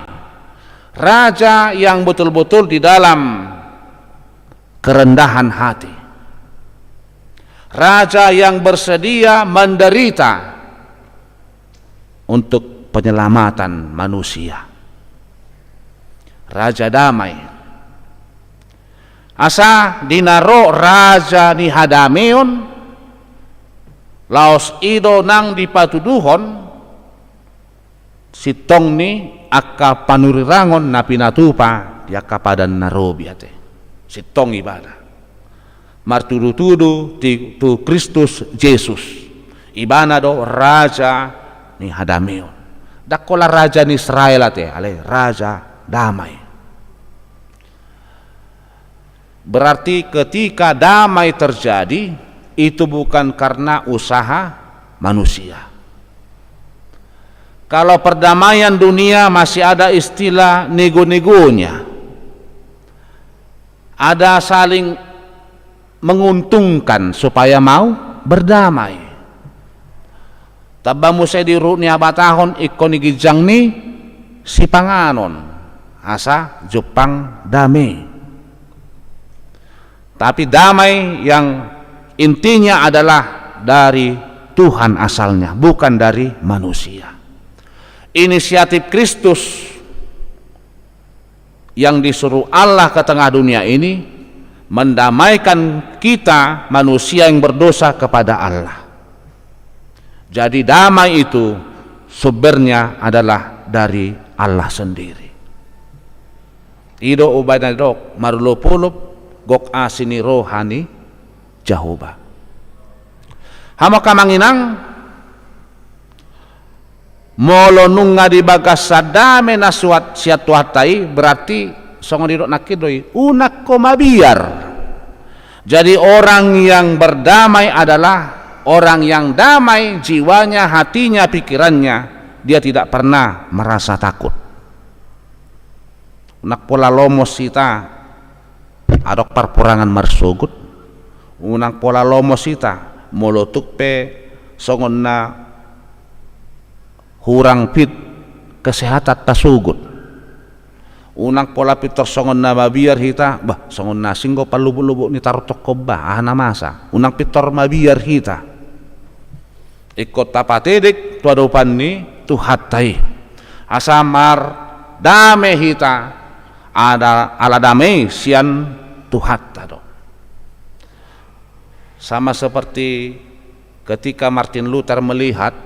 Speaker 1: raja yang betul-betul di dalam kerendahan hati raja yang bersedia menderita untuk penyelamatan manusia raja damai asa dinaro raja ni hadameon laos ido nang dipatuduhon sitong ni akka panurirangon na pinatupa di akka padan narobi ate sitong ibadah martudu-tudu tu Kristus Yesus ibana do raja ni hadameon dakola raja ni Israel ate ale raja damai berarti ketika damai terjadi itu bukan karena usaha manusia. Kalau perdamaian dunia masih ada istilah nego-negonya, ada saling menguntungkan supaya mau berdamai. Tabamu saya di runia batahon ikon igijang ni si panganon asa Jepang damai. Tapi damai yang intinya adalah dari Tuhan asalnya, bukan dari manusia. Inisiatif Kristus yang disuruh Allah ke tengah dunia ini mendamaikan kita manusia yang berdosa kepada Allah. Jadi damai itu sumbernya adalah dari Allah sendiri. Ido ubay na dok marulupulup gok asini rohani Jehovah. Hama kamanginang molo nunga di bagas sadame na suat siat tuhatai berarti songon didok nakidoi unak komabiar. Jadi orang yang berdamai adalah orang yang damai jiwanya, hatinya, pikirannya, dia tidak pernah merasa takut. Unak pola lomos kita adok perpurangan marsugut, unak pola lomos kita molotuk pe songon na hurang pit kesehatan tasugut unang pola pitor songon na mabiar hita bah songon nasing go palubu-lubu ni tarutok ko ba na masa unang pitor mabiar hita ikot tapatedik tuadopan ni tuhatai asamar dame hita ada ala dame sian tuhatta do. Sama seperti ketika Martin Luther melihat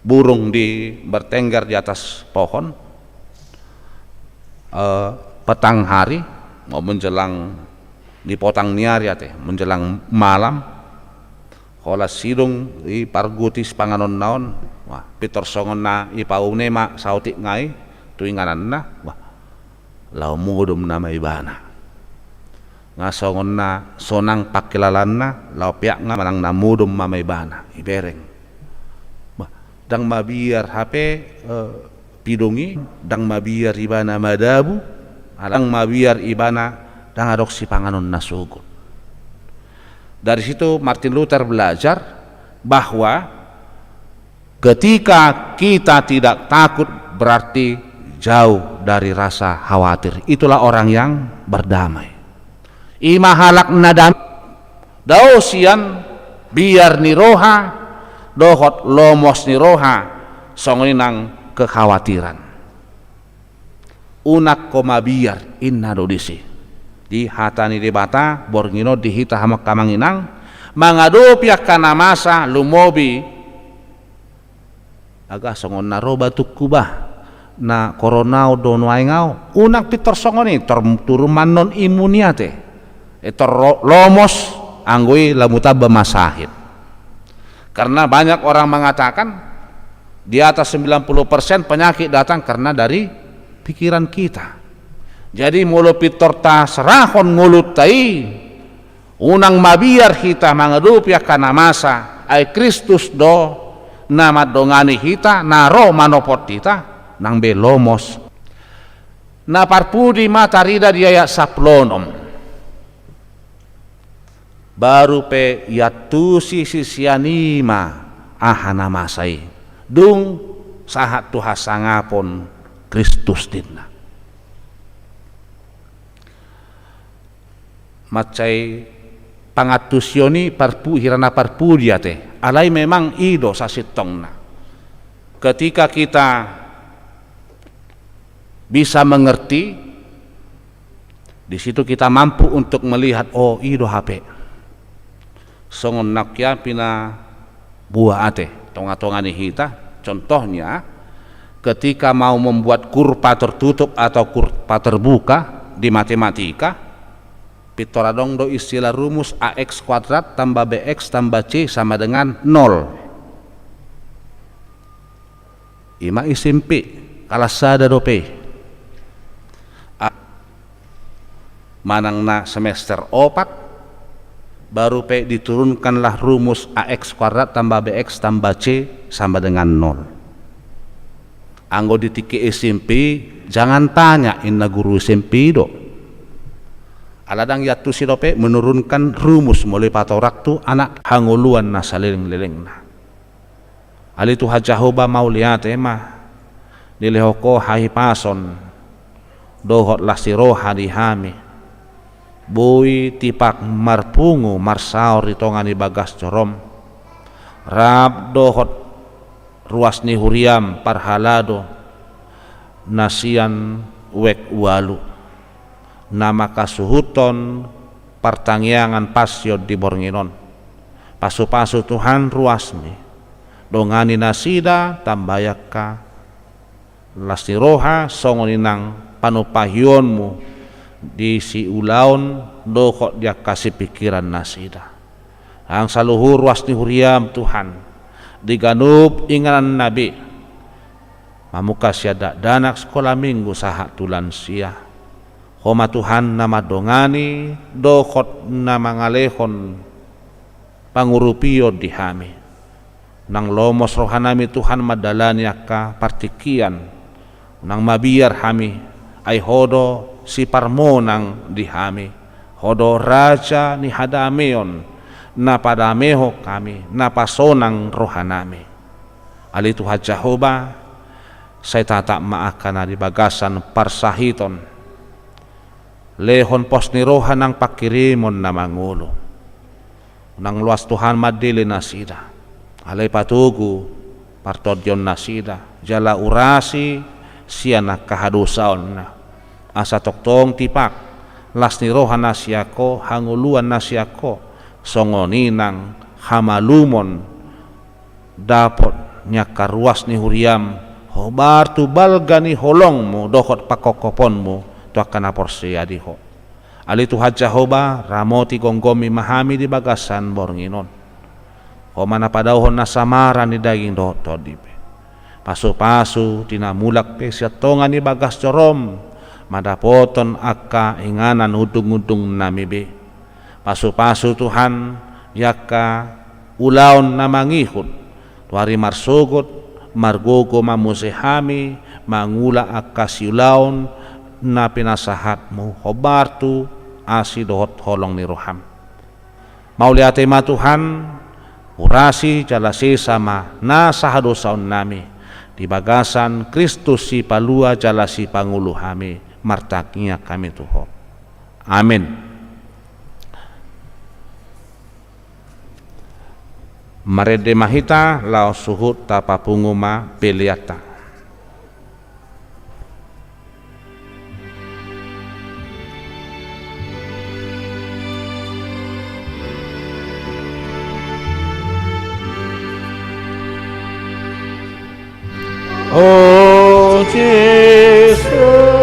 Speaker 1: burung bertengger di atas pohon petang hari mau menjelang di potang niari teh menjelang malam kola sidung di pargutis panganon naon wah pitor songon na ipaune ma sautik ngai tuinganan na wah lau mudum nama ibana ngasongon na sonang pakilalan na lau piak nga manang namudum mama ibana ibereng bah dang mabiar HP pidungi dang mabiar ibana madabu alang mabiar ibana dang adoksi panganon nasugun. Dari situ Martin Luther belajar bahwa ketika kita tidak takut berarti jauh dari rasa khawatir, itulah orang yang berdamai. Ima halak nadam dausian biar niroha dohot lomos niroha songinang kekhawatiran unak koma biar inna dodisi di hatani debata borngino dihita hamak kamanginang mangado piak kana masa lumobi aga songon naroba tukubah na koronao dono aingao unak pitor songoni turman non imuniate lomos anggoi lamuta bemasahid. Karena banyak orang mengatakan di atas 90% penyakit datang karena dari pikiran kita. Jadi mulut pitor ta serahon ngulut tai unang mabiar kita mangadup ya kana masa ai Kristus do nama dongani kita naro manopot kita nang belomos na parpudi matarida dia saplonom baru pe yatusi sisianima ahana masai dung sahat tuhasangapon Kristus dinna macai pangatusioni parpu hirana parpu dia teh alai memang ido sasitongna ketika kita bisa mengerti di situ kita mampu untuk melihat oh ido HP songon nakya pina buah ate tonga-tongani hita contohnya ketika mau membuat kurva tertutup atau kurva terbuka di matematika pitoradong do istilah rumus AX kuadrat tambah BX tambah C sama dengan 0 ima isimpi kalasada dope manang na semester 4 baru pe diturunkanlah rumus AX kuadrat tambah BX tambah C sama dengan 0 anggo ditiki SMP jangan tanya inna guru SMP do aladang yatu sidope menurunkan rumus mulai patorak tu anak hanguluan na saliling-liling na alitu hajahoba mau lihat mah nilehoko hai pason dohot lasiroha dihami bui tipak marpungu marsaur ditongani bagas corom rab dohot ruas ni huriam parhalado nasian wek walu nama kasuhuton pertangyangan pasio di bornginon pasu-pasu Tuhan ruasni dongani nasida tambayaka lasiroha songoninang panupahionmu di si ulaun dokok dia kasih pikiran nasida ang saluhur wasni huriam Tuhan diganup inganan Nabi mamuka siada danak sekolah minggu sahat tulan sia homa Tuhan nama dongani dokot nama ngalehon pangurupio dihami nang lomos rohanami Tuhan madalani akka partikian nang mabiar hami ai hodo si parmonang dihami hodo raja ni hadameon na padameho kami na pasonang rohanami alitu hajahoba saya tatak maakana di bagasan parsahiton lehon pos nirohan ng pakirimon na mangulo nang luas Tuhan madili nasida alay patugu partodyon nasida jala urasi siya nakahadusaon na asa toktong tipak las nirohan na siya ko hanguluan na siya ko songoninang hamalumon dapot nya karuas ni huriam hobar tu balga ni holong mo dokot pakokopon mo tu akan aporsi adiho ali tu haja hoba ramoti gonggomi mahami di bagasan bornginon ho mana padauhon na samaran ni daging doto dipe pasu-pasu tinamulak pe siatongan ni bagas corom madapoton akka inganan udung-udung namibe pasu-pasu Tuhan yaka ulaon na mangihon tuari marsugot margogo mamusehami mangula akasiulaon na pinasahat mo hobartu asi dohot holong ni roham mauliate ma Tuhan urasi jalasi sama nasa hadosaon nami di bagasan Kristus si palua jalasi pangulu hami martaknya kami tuho amin. Marede mahita lao suhut tapapunguma beliata. Oh Jesus.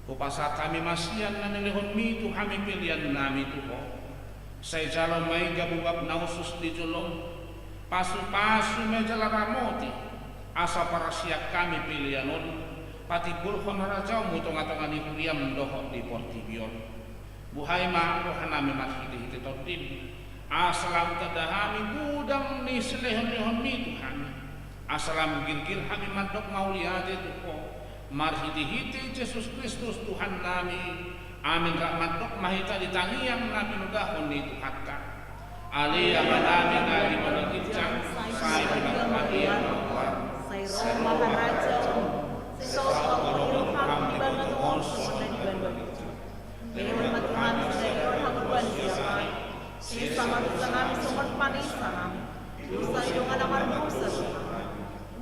Speaker 4: Upasa kami masian na nilihon mi tu kami pilihan nami tu ho. Say jalo may gabubab na usus di julong. Pasu-pasu may jala ramoti. Asa para siya kami pilihanon. Pati bulhon rajaw mo tunga-tunga ni Kuriam doho di Portibion. Buhay ma rohan nami maghiti-hiti totim. Asalam tadahami budang ni silihon-lihon mi tu kami. Asalam girgir kami mandok mauliade tu ho. Marhiti-hiti Yesus Kristus Tuhan kami. Amin kak mandok mahita di tangiang nabi nudahon ni Tuhan ka. Ali amanami na di malagitjang saya pinagpadian
Speaker 3: Saya Maharaja, saya Pangulong kami bangun semua di Bandung. Dengan matuhan saya hakuan siapa, ini sama kami sumber panisan. Saya dengan amar musa,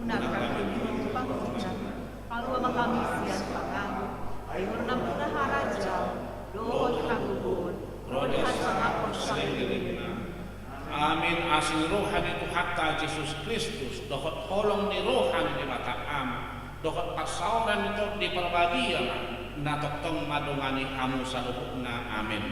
Speaker 3: gunakan di panggilan. Kalau kami sian pangamu, ayurna Maharaja, dohot hakubun, rodehat sama konsak.
Speaker 4: Amin asing rohani itu hatta Yesus Kristus dohot holong di rohani di mata am dohot pasauran itu di perbagian natok tong madongani hamu salubukna amin.